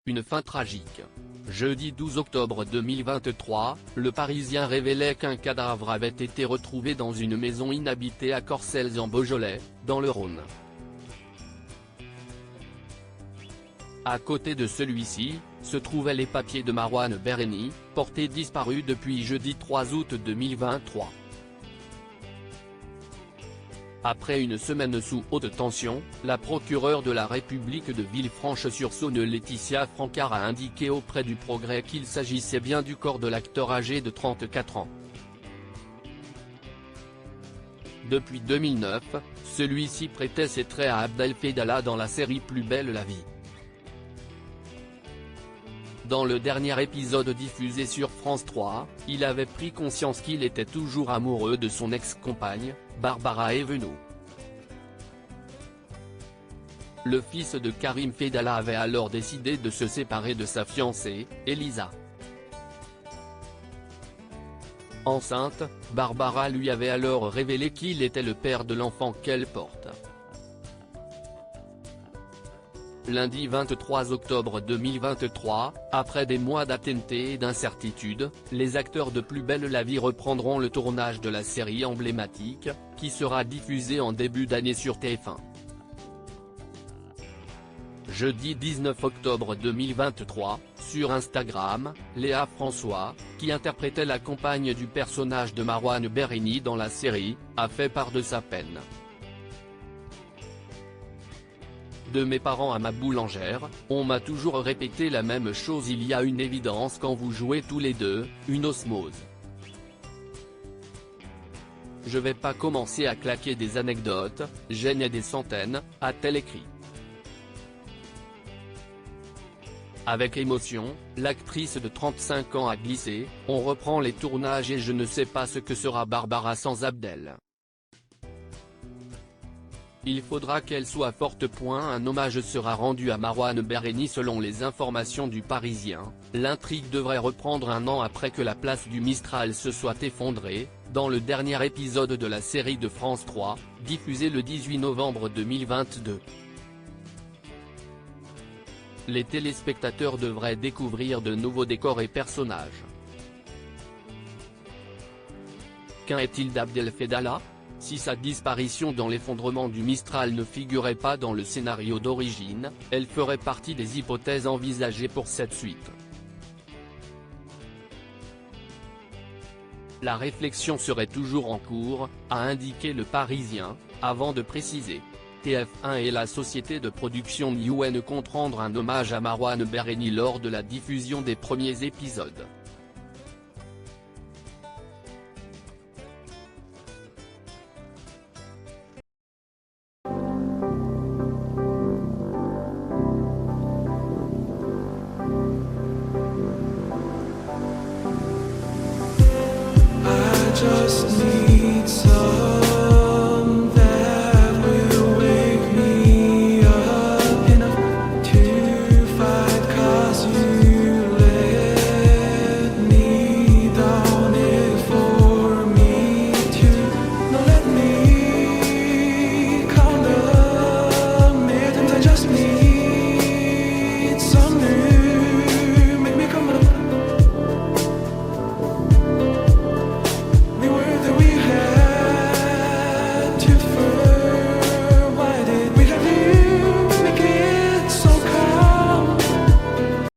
Une fin tragique. Jeudi 12 octobre 2023, le Parisien révélait qu'un cadavre avait été retrouvé dans une maison inhabitée à Corcelles en Beaujolais, dans le Rhône. À côté de celui-ci, se trouvaient les papiers de Marouane Berreni, porté disparu depuis jeudi 3 août 2023. Après une semaine sous haute tension, la procureure de la République de Villefranche-sur-Saône Laetitia Francard a indiqué auprès du Progrès qu'il s'agissait bien du corps de l'acteur âgé de 34 ans. Depuis 2009, celui-ci prêtait ses traits à Abdel Fedallah dans la série Plus belle la vie. Dans le dernier épisode diffusé sur France 3, il avait pris conscience qu'il était toujours amoureux de son ex-compagne, Barbara Évenot. Le fils de Karim Fedallah avait alors décidé de se séparer de sa fiancée, Elisa. Enceinte, Barbara lui avait alors révélé qu'il était le père de l'enfant qu'elle porte. Lundi 23 octobre 2023, après des mois d'attente et d'incertitude, les acteurs de Plus belle la vie reprendront le tournage de la série emblématique, qui sera diffusée en début d'année sur TF1. Jeudi 19 octobre 2023, sur Instagram, Léa François, qui interprétait la compagne du personnage de Marouane Berreni dans la série, a fait part de sa peine. De mes parents à ma boulangère, on m'a toujours répété la même chose: il y a une évidence quand vous jouez tous les deux, une osmose. Je vais pas commencer à claquer des anecdotes, j'en ai des centaines, a-t-elle écrit. Avec émotion, l'actrice de 35 ans a glissé: on reprend les tournages et je ne sais pas ce que sera Barbara sans Abdel. Il faudra qu'elle soit forte. Un hommage sera rendu à Marouane Berreni selon les informations du Parisien. L'intrigue devrait reprendre un an après que la place du Mistral se soit effondrée, dans le dernier épisode de la série de France 3, diffusée le 18 novembre 2022. Les téléspectateurs devraient découvrir de nouveaux décors et personnages. Qu'en est-il d'Abdel Fedallah ? Si sa disparition dans l'effondrement du Mistral ne figurait pas dans le scénario d'origine, elle ferait partie des hypothèses envisagées pour cette suite. La réflexion serait toujours en cours, a indiqué le Parisien, avant de préciser. TF1 et la société de production Newen comptent rendre un hommage à Marouane Berreni lors de la diffusion des premiers épisodes.